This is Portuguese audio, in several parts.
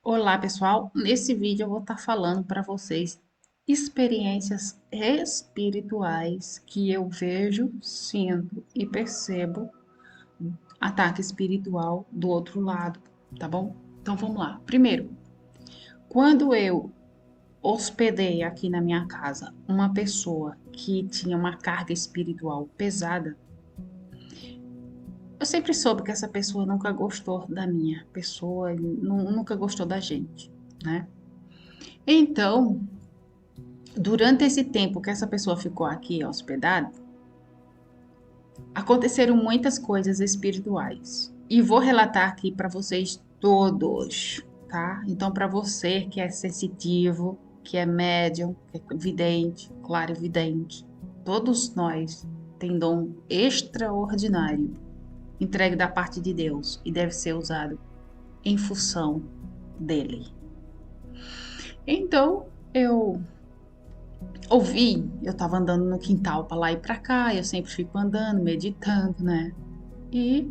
Olá, pessoal. Nesse vídeo eu vou estar falando para vocês experiências espirituais que eu vejo, sinto e percebo ataque espiritual do outro lado, tá bom? Então vamos lá. Primeiro, quando eu hospedei aqui na minha casa uma pessoa que tinha uma carga espiritual pesada, eu sempre soube que essa pessoa nunca gostou da minha pessoa, nunca gostou da gente, né? Então, durante esse tempo que essa pessoa ficou aqui hospedada, aconteceram muitas coisas espirituais. E vou relatar aqui para vocês todos, tá? Então, para você que é sensitivo, que é médium, que é vidente, clarividente, todos nós tem dom extraordinário entregue da parte de Deus e deve ser usado em função dele. Então, eu tava andando no quintal para lá e para cá, eu sempre fico andando, meditando, né? E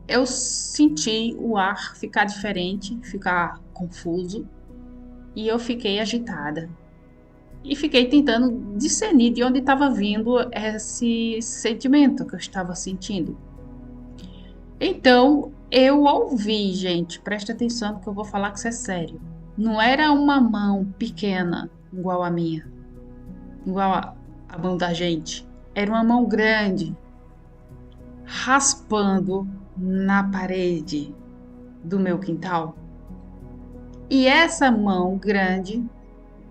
eu senti o ar ficar diferente, ficar confuso, e eu fiquei agitada. E fiquei tentando discernir de onde estava vindo esse sentimento que eu estava sentindo. Então, eu ouvi, gente, presta atenção que eu vou falar que isso é sério. Não era uma mão pequena igual a minha, igual a mão da gente. Era uma mão grande, raspando na parede do meu quintal. E essa mão grande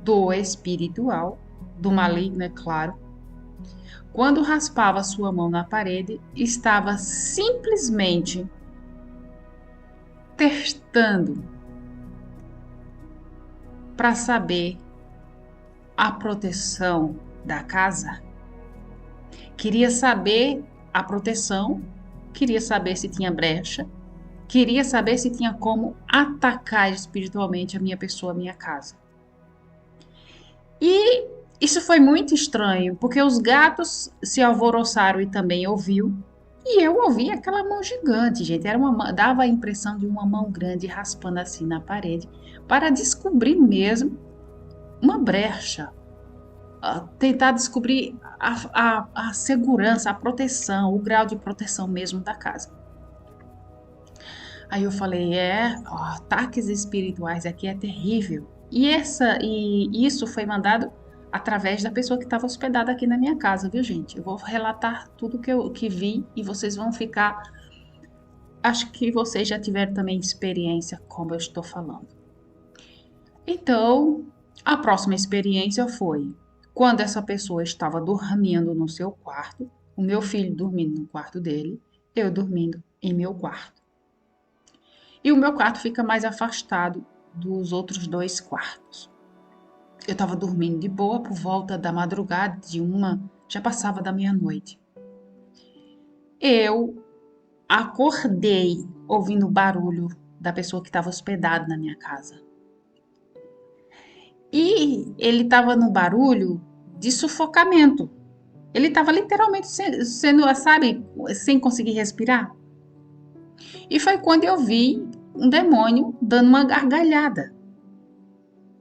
do espiritual, do maligno, é claro, quando raspava sua mão na parede, estava simplesmente testando para saber a proteção da casa. Queria saber a proteção, queria saber se tinha brecha, queria saber se tinha como atacar espiritualmente a minha pessoa, a minha casa. E isso foi muito estranho, porque os gatos se alvoroçaram e também ouviu. E eu ouvi aquela mão gigante, gente. Dava a impressão de uma mão grande raspando assim na parede para descobrir mesmo uma brecha. Tentar descobrir a segurança, a proteção, o grau de proteção mesmo da casa. Aí eu falei, ataques espirituais aqui é terrível. E isso foi mandado através da pessoa que estava hospedada aqui na minha casa, viu, gente? Eu vou relatar tudo que vi e vocês vão ficar. Acho que vocês já tiveram também experiência, como eu estou falando. Então, a próxima experiência foi quando essa pessoa estava dormindo no seu quarto, o meu filho dormindo no quarto dele, eu dormindo em meu quarto. E o meu quarto fica mais afastado dos outros dois quartos. Eu estava dormindo de boa por volta da madrugada, já passava da meia-noite. Eu acordei ouvindo o barulho da pessoa que estava hospedada na minha casa. E ele estava no barulho de sufocamento. Ele estava literalmente sendo, sabe, sem conseguir respirar. E foi quando eu vi um demônio dando uma gargalhada.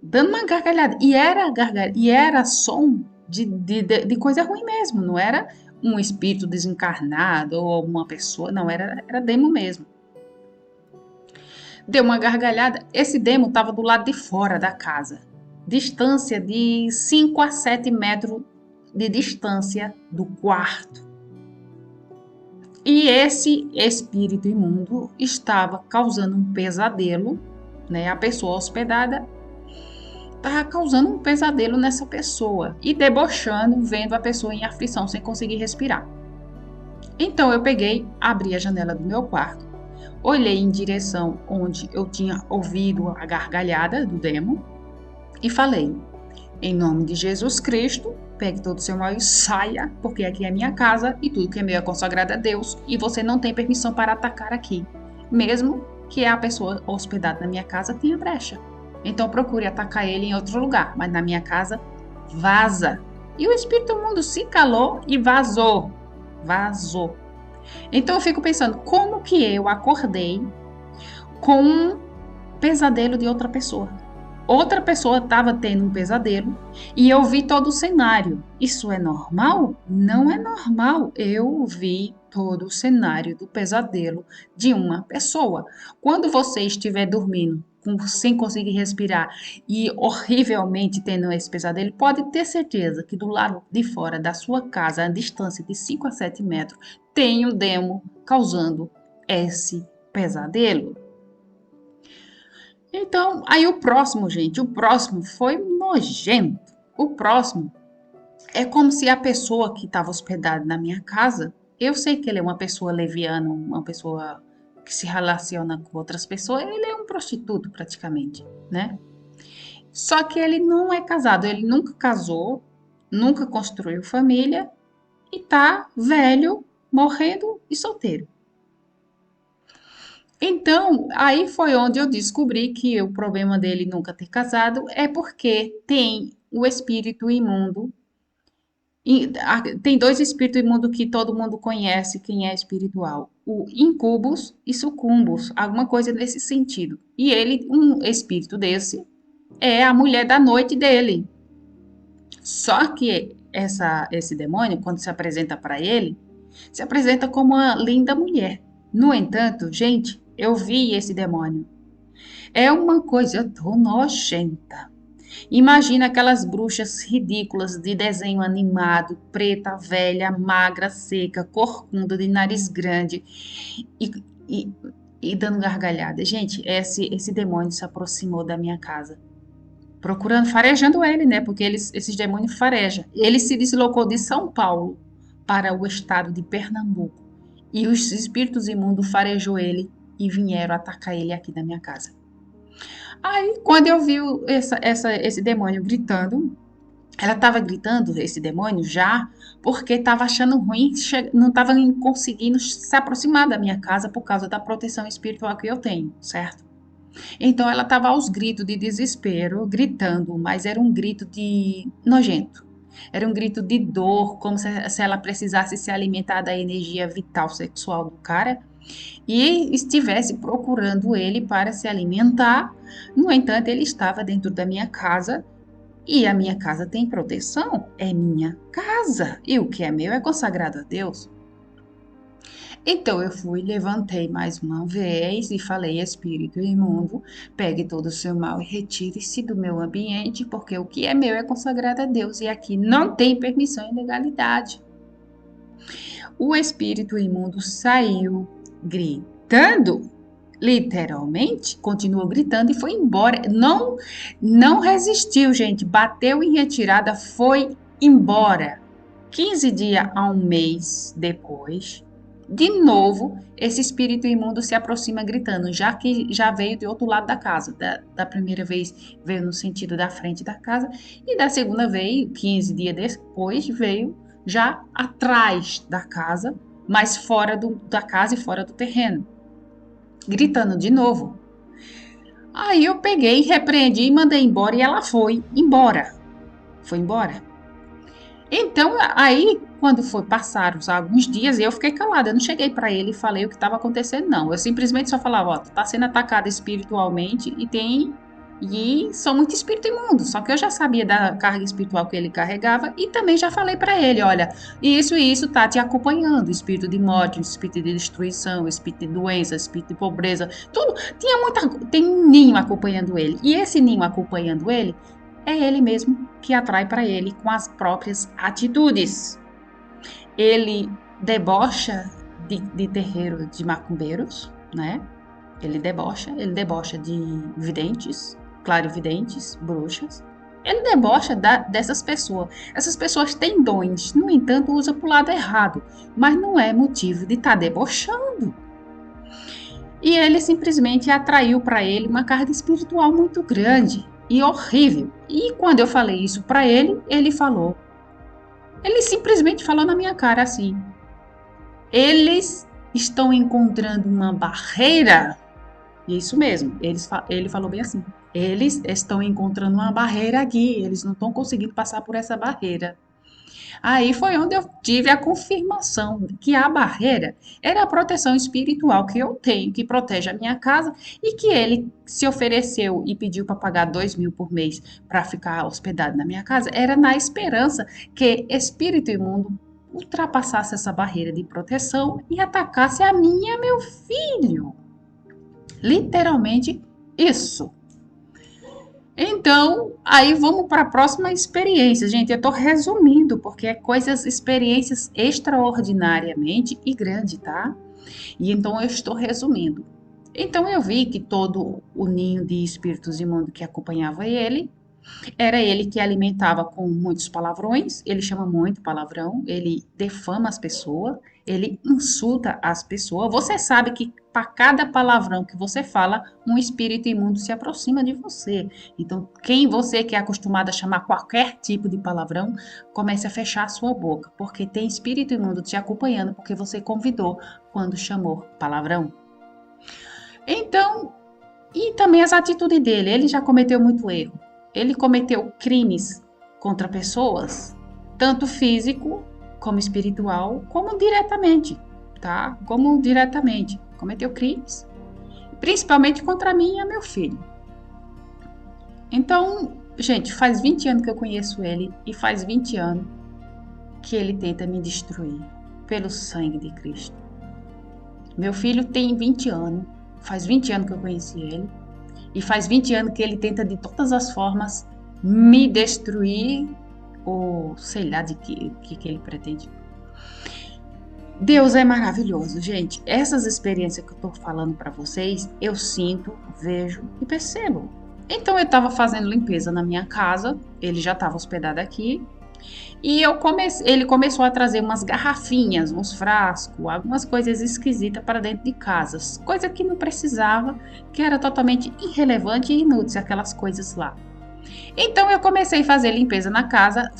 Dando uma gargalhada. E era som de coisa ruim mesmo. Não era um espírito desencarnado ou uma pessoa. Não, era demo mesmo. Deu uma gargalhada. Esse demo estava do lado de fora da casa. Distância de 5 a 7 metros de distância do quarto. E esse espírito imundo estava causando um pesadelo, né? A pessoa hospedada estava causando um pesadelo nessa pessoa e debochando, vendo a pessoa em aflição sem conseguir respirar. Então eu peguei, abri a janela do meu quarto, olhei em direção onde eu tinha ouvido a gargalhada do demo e falei: em nome de Jesus Cristo, pegue todo o seu mal e saia, porque aqui é minha casa e tudo que é meu é consagrado a Deus e você não tem permissão para atacar aqui, mesmo que a pessoa hospedada na minha casa tenha brecha. Então procure atacar ele em outro lugar, mas na minha casa, vaza. E o espírito imundo se calou e vazou. Vazou. Então eu fico pensando, como que eu acordei com um pesadelo de outra pessoa. Outra pessoa estava tendo um pesadelo e eu vi todo o cenário. Isso é normal? Não é normal. Eu vi todo o cenário do pesadelo de uma pessoa. Quando você estiver dormindo, sem conseguir respirar e horrivelmente tendo esse pesadelo, pode ter certeza que do lado de fora da sua casa, a distância de 5 a 7 metros, tem um demo causando esse pesadelo. Então, aí o próximo, gente, o próximo foi nojento. O próximo é como se a pessoa que estava hospedada na minha casa, eu sei que ele é uma pessoa leviana, uma pessoa que se relaciona com outras pessoas, ele é um prostituto praticamente, né? Só que ele não é casado, ele nunca casou, nunca construiu família e tá velho, morrendo e solteiro. Então, aí foi onde eu descobri que o problema dele nunca ter casado é porque tem o espírito imundo. Tem dois espíritos imundos que todo mundo conhece, quem é espiritual: o incubus e sucumbus, alguma coisa nesse sentido. E ele, um espírito desse, é a mulher da noite dele. Só que esse demônio, quando se apresenta para ele, se apresenta como uma linda mulher. No entanto, gente, eu vi esse demônio. É uma coisa tão nojenta. Imagina aquelas bruxas ridículas de desenho animado, preta, velha, magra, seca, corcunda, de nariz grande e, e, e dando gargalhada. Gente, esse demônio se aproximou da minha casa, procurando, farejando ele, né? Porque esses demônios farejam. Ele se deslocou de São Paulo para o estado de Pernambuco e os espíritos imundos farejou ele e vieram atacar ele aqui na minha casa. Aí, quando eu vi esse demônio gritando, ela estava gritando, esse demônio, já, porque estava achando ruim, não estava conseguindo se aproximar da minha casa por causa da proteção espiritual que eu tenho, certo? Então, ela estava aos gritos de desespero, gritando, mas era um grito de nojento. Era um grito de dor, como se ela precisasse se alimentar da energia vital sexual do cara e estivesse procurando ele para se alimentar. No entanto, ele estava dentro da minha casa e a minha casa tem proteção, é minha casa e o que é meu é consagrado a Deus. Então eu fui, levantei mais uma vez e falei: espírito imundo, pegue todo o seu mal e retire-se do meu ambiente, porque o que é meu é consagrado a Deus e aqui não tem permissão e legalidade. O espírito imundo saiu gritando, literalmente, continuou gritando e foi embora. Não resistiu, gente. Bateu em retirada, foi embora. 15 dias a um mês depois, de novo, esse espírito imundo se aproxima gritando, já que já veio do outro lado da casa. Da primeira vez veio no sentido da frente da casa e da segunda vez, 15 dias depois, veio já atrás da casa, mas fora da casa e fora do terreno, gritando de novo. Aí eu peguei, repreendi e mandei embora e ela foi embora. Foi embora. Então, aí, quando passaram alguns dias, eu fiquei calada. Eu não cheguei para ele e falei o que estava acontecendo, não. Eu simplesmente só falava: ó, tá sendo atacada espiritualmente e são muito espírito imundo. Só que eu já sabia da carga espiritual que ele carregava e também já falei para ele: olha, isso e isso tá te acompanhando. Espírito de morte, espírito de destruição, espírito de doença, espírito de pobreza, tudo. Tem um ninho acompanhando ele. E esse ninho acompanhando ele é ele mesmo que atrai para ele com as próprias atitudes. Ele debocha de terreiro de macumbeiros, né? Ele debocha de videntes, clarividentes, bruxas. Ele debocha dessas pessoas. Essas pessoas têm dons, no entanto, usa para o lado errado, mas não é motivo de estar debochando. E ele simplesmente atraiu para ele uma carga espiritual muito grande e horrível. E quando eu falei isso para ele, ele simplesmente falou na minha cara assim: eles estão encontrando uma barreira. Isso mesmo, ele falou bem assim: eles estão encontrando uma barreira aqui, eles não estão conseguindo passar por essa barreira. Aí foi onde eu tive a confirmação de que a barreira era a proteção espiritual que eu tenho, que protege a minha casa, e que ele se ofereceu e pediu para pagar 2.000 por mês para ficar hospedado na minha casa, era na esperança que espírito imundo ultrapassasse essa barreira de proteção e atacasse a mim e a meu filho. Literalmente isso. Então, aí vamos para a próxima experiência. Gente, eu estou resumindo, porque é experiências extraordinariamente e grande, tá? E então eu estou resumindo. Então eu vi que todo o ninho de espíritos imundos que acompanhava ele era ele que alimentava com muitos palavrões, ele chama muito palavrão, ele defama as pessoas, ele insulta as pessoas. Você sabe que para cada palavrão que você fala, um espírito imundo se aproxima de você. Então, quem você que é acostumado a chamar qualquer tipo de palavrão, comece a fechar a sua boca, porque tem espírito imundo te acompanhando porque você convidou quando chamou palavrão. Então, e também as atitudes dele, ele já cometeu muito erro. Ele cometeu crimes contra pessoas, tanto físico como espiritual, como diretamente, tá? Como diretamente. Cometeu crimes, principalmente contra mim e meu filho. Então, gente, faz 20 anos que eu conheço ele e faz 20 anos que ele tenta me destruir pelo sangue de Cristo. Meu filho tem 20 anos, faz 20 anos que eu conheci ele. E faz 20 anos que ele tenta de todas as formas me destruir, ou sei lá de que ele pretende. Deus é maravilhoso, gente. Essas experiências que eu tô falando para vocês, eu sinto, vejo e percebo. Então eu estava fazendo limpeza na minha casa, ele já estava hospedado aqui, e ele começou a trazer umas garrafinhas, uns frascos, algumas coisas esquisitas para dentro de casas. Coisa que não precisava, que era totalmente irrelevante e inútil, aquelas coisas lá. Então eu comecei a fazer limpeza na casa,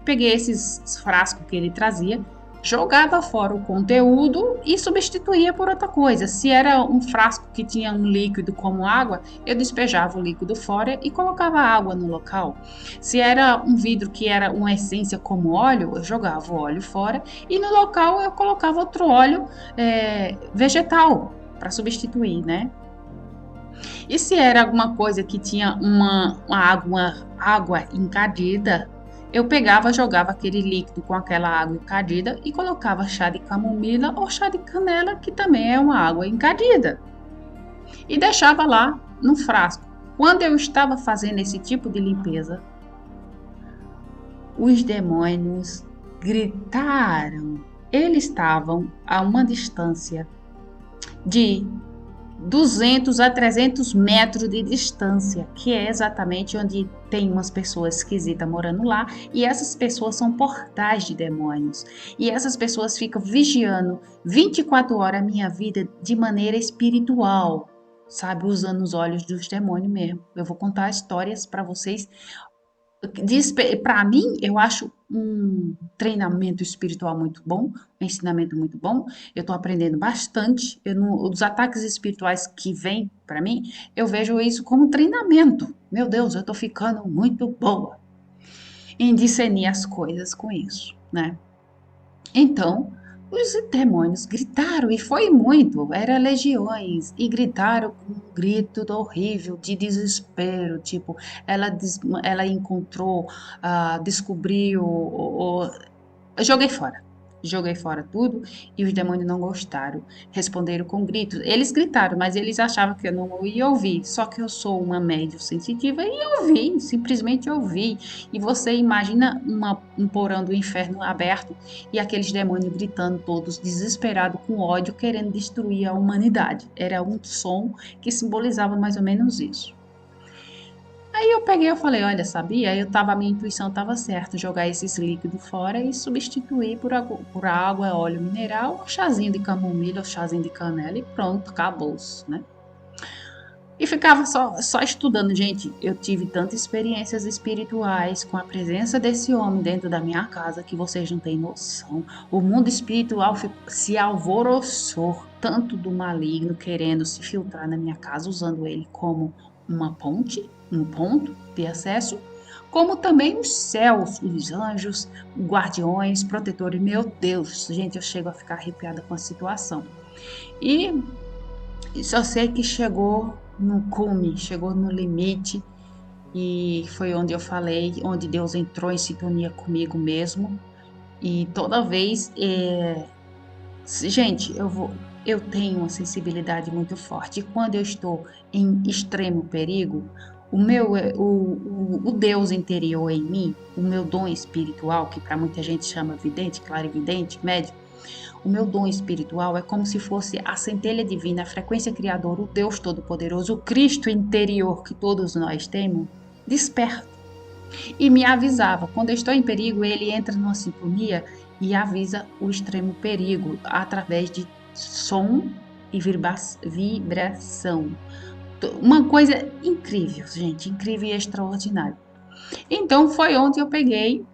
peguei esses frascos que ele trazia, jogava fora o conteúdo e substituía por outra coisa. Se era um frasco que tinha um líquido como água, eu despejava o líquido fora e colocava água no local. Se era um vidro que era uma essência como óleo, eu jogava o óleo fora e no local eu colocava outro óleo vegetal para substituir, né? E se era alguma coisa que tinha uma água encadida, eu pegava, jogava aquele líquido com aquela água encadida e colocava chá de camomila ou chá de canela, que também é uma água encadida. E deixava lá no frasco. Quando eu estava fazendo esse tipo de limpeza, os demônios gritaram. Eles estavam a uma distância de 200 a 300 metros de distância, que é exatamente onde tem umas pessoas esquisitas morando lá, e essas pessoas são portais de demônios. E essas pessoas ficam vigiando 24 horas a minha vida de maneira espiritual, sabe? Usando os olhos dos demônios mesmo. Eu vou contar histórias para vocês. Para mim, eu acho um treinamento espiritual muito bom, um ensinamento muito bom. Eu estou aprendendo bastante. Os ataques espirituais que vêm para mim, eu vejo isso como treinamento. Meu Deus, eu estou ficando muito boa em discernir as coisas com isso, né? Então, os demônios gritaram, e foi muito, eram legiões, e gritaram com um grito horrível de desespero, tipo, ela encontrou, descobriu, eu joguei fora tudo, e os demônios não gostaram, responderam com gritos, eles gritaram, mas eles achavam que eu não ia ouvir, só que eu sou uma médium sensitiva, e ouvi, simplesmente ouvi, e você imagina um porão do inferno aberto, e aqueles demônios gritando todos, desesperados, com ódio, querendo destruir a humanidade, era um som que simbolizava mais ou menos isso. Aí eu peguei, eu falei, olha, sabia? A minha intuição estava certa, jogar esses líquidos fora e substituir por água, óleo mineral, chazinho de camomila, chazinho de canela e pronto, acabou-se, né? E ficava só estudando. Gente, eu tive tantas experiências espirituais com a presença desse homem dentro da minha casa que vocês não têm noção. O mundo espiritual se alvoroçou tanto do maligno querendo se filtrar na minha casa, usando ele como uma ponte, um ponto de acesso, como também os céus, os anjos, guardiões, protetores. Meu Deus, gente, eu chego a ficar arrepiada com a situação. E só sei que chegou no cume, chegou no limite, e foi onde eu falei, onde Deus entrou em sintonia comigo mesmo. E toda vez, gente, eu tenho uma sensibilidade muito forte. E quando eu estou em extremo perigo, o Deus interior em mim, o meu dom espiritual, que para muita gente chama vidente, clarividente, médium, o meu dom espiritual é como se fosse a centelha divina, a frequência criadora, o Deus Todo-Poderoso, o Cristo interior que todos nós temos, desperta e me avisava. Quando eu estou em perigo, ele entra numa sintonia e avisa o extremo perigo através de som e vibração. Uma coisa incrível, gente, incrível e extraordinária. Então foi onde eu peguei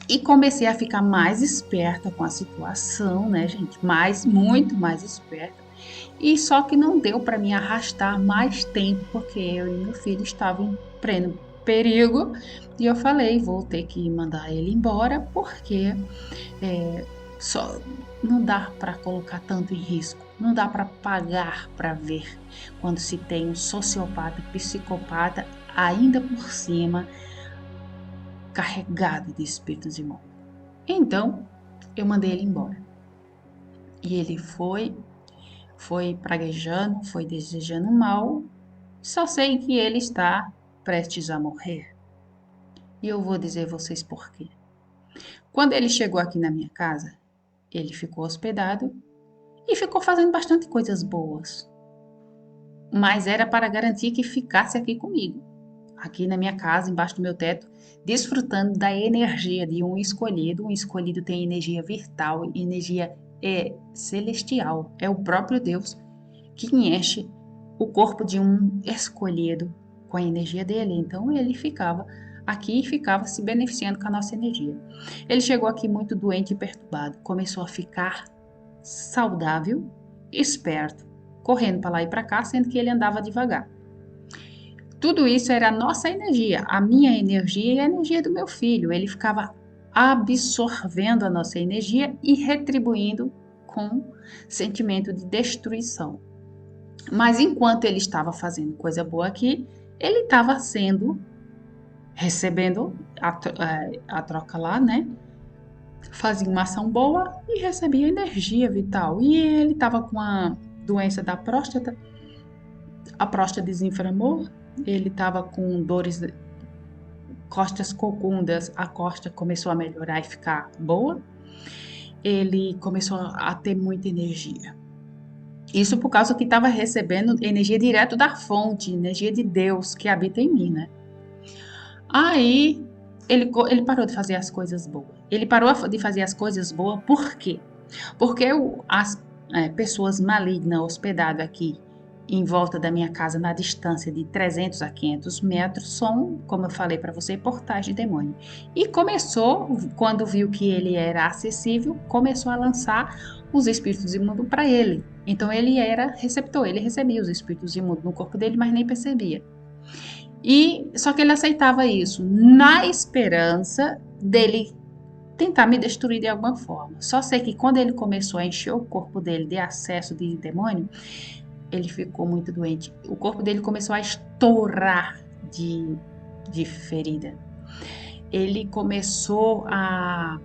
e comecei a ficar mais esperta com a situação, né, gente? Muito mais esperta. E só que não deu para me arrastar mais tempo, porque eu e meu filho estavam em pleno perigo. E eu falei, vou ter que mandar ele embora, porque é, só não dá para colocar tanto em risco. Não dá para pagar para ver quando se tem um sociopata, psicopata, ainda por cima, carregado de espíritos imundos. Então, eu mandei ele embora. E ele foi praguejando, foi desejando mal. Só sei que ele está prestes a morrer. E eu vou dizer a vocês por quê. Quando ele chegou aqui na minha casa, ele ficou hospedado e ficou fazendo bastante coisas boas. Mas era para garantir que ficasse aqui comigo, aqui na minha casa, embaixo do meu teto, desfrutando da energia de um escolhido. Um escolhido tem energia vital, energia celestial. É o próprio Deus que enche o corpo de um escolhido com a energia dele. Então ele ficava aqui e ficava se beneficiando com a nossa energia. Ele chegou aqui muito doente e perturbado, começou a ficar saudável, esperto, correndo para lá e para cá, sendo que ele andava devagar. Tudo isso era a nossa energia, a minha energia e a energia do meu filho. Ele ficava absorvendo a nossa energia e retribuindo com sentimento de destruição. Mas enquanto ele estava fazendo coisa boa aqui, ele estava recebendo a troca lá, né? Fazia uma ação boa e recebia energia vital. E ele estava com a doença da próstata, a próstata desinflamou, ele estava com dores, costas corcundas, a costa começou a melhorar e ficar boa. Ele começou a ter muita energia. Isso por causa que estava recebendo energia direto da fonte, energia de Deus que habita em mim, né? Aí ele parou de fazer as coisas boas. Ele parou de fazer as coisas boas por quê? Porque as pessoas malignas hospedadas aqui em volta da minha casa, na distância de 300 a 500 metros, são, como eu falei para você, portais de demônio. E começou, quando viu que ele era acessível, começou a lançar os espíritos imundos para ele. Então ele era receptor, ele recebia os espíritos imundos no corpo dele, mas nem percebia. E só que ele aceitava isso na esperança dele tentar me destruir de alguma forma. Só sei que quando ele começou a encher o corpo dele de acesso de demônio, ele ficou muito doente. O corpo dele começou a estourar de ferida. Ele começou a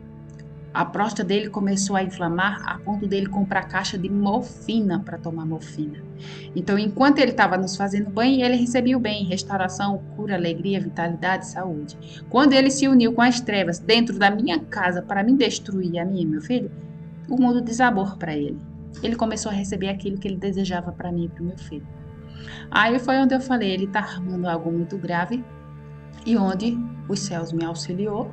próstata dele começou a inflamar a ponto dele comprar caixa de morfina para tomar morfina. Então, enquanto ele estava nos fazendo bem, ele recebia o bem, restauração, cura, alegria, vitalidade, saúde. Quando ele se uniu com as trevas dentro da minha casa para me destruir, a mim e meu filho, o mundo desabou para ele. Ele começou a receber aquilo que ele desejava para mim e para o meu filho. Aí foi onde eu falei, ele está armando algo muito grave e onde os céus me auxiliou.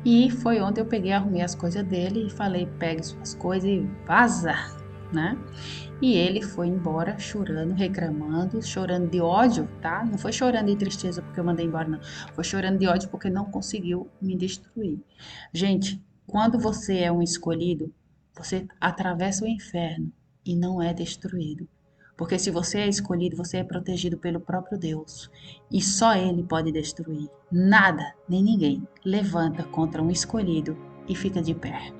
E foi onde eu peguei, arrumei as coisas dele e falei, pegue suas coisas e vaza, né? E ele foi embora chorando, reclamando, chorando de ódio, tá? Não foi chorando de tristeza porque eu mandei embora, não. Foi chorando de ódio porque não conseguiu me destruir. Gente, quando você é um escolhido, você atravessa o inferno e não é destruído. Porque se você é escolhido, você é protegido pelo próprio Deus. E só Ele pode destruir. Nada, nem ninguém, levanta contra um escolhido e fica de pé.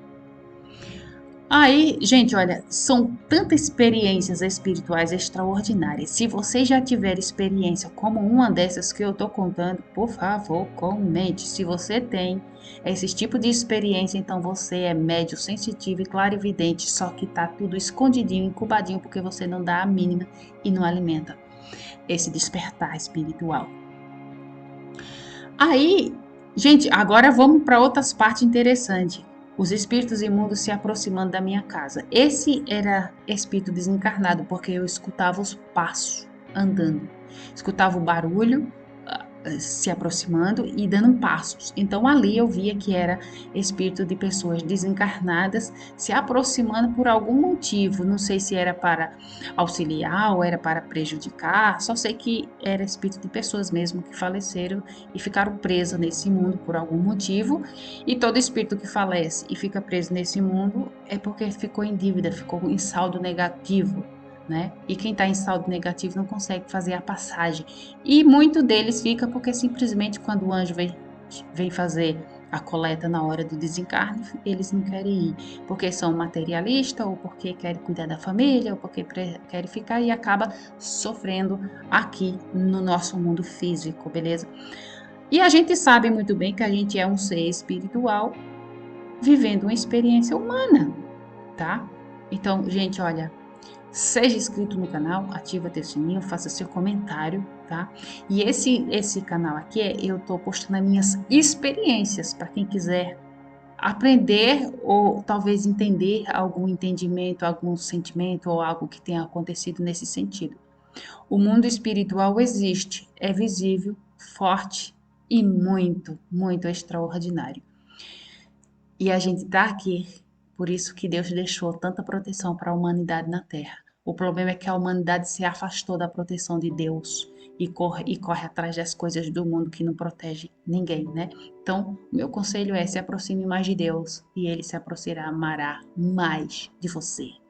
Aí, gente, olha, são tantas experiências espirituais extraordinárias. Se você já tiver experiência como uma dessas que eu estou contando, por favor, comente. Se você tem esse tipo de experiência, então você é médio, sensitivo e clarividente, só que tá tudo escondidinho, incubadinho, porque você não dá a mínima e não alimenta esse despertar espiritual. Aí, gente, agora vamos para outras partes interessantes. Os espíritos imundos se aproximando da minha casa. Esse era espírito desencarnado, porque eu escutava os passos andando, escutava o barulho se aproximando e dando passos. Então ali eu via que era espírito de pessoas desencarnadas se aproximando por algum motivo. Não sei se era para auxiliar ou era para prejudicar. Só sei que era espírito de pessoas mesmo que faleceram e ficaram presas nesse mundo por algum motivo. E todo espírito que falece e fica preso nesse mundo é porque ficou em dívida, ficou em saldo negativo. Né? E quem está em saldo negativo não consegue fazer a passagem. E muito deles fica porque simplesmente quando o anjo vem fazer a coleta na hora do desencarne, eles não querem ir, porque são materialistas, ou porque querem cuidar da família, ou porque querem ficar e acaba sofrendo aqui no nosso mundo físico, beleza? E a gente sabe muito bem que a gente é um ser espiritual vivendo uma experiência humana, tá? Então, gente, olha, seja inscrito no canal, ativa teu sininho, faça seu comentário, tá? E esse canal aqui, eu tô postando as minhas experiências para quem quiser aprender ou talvez entender algum entendimento, algum sentimento ou algo que tenha acontecido nesse sentido. O mundo espiritual existe, é visível, forte e muito, muito extraordinário. E a gente está aqui, por isso que Deus deixou tanta proteção para a humanidade na Terra. O problema é que a humanidade se afastou da proteção de Deus e corre atrás das coisas do mundo que não protege ninguém, né? Então, meu conselho é: se aproxime mais de Deus e Ele se aproximará mais de você.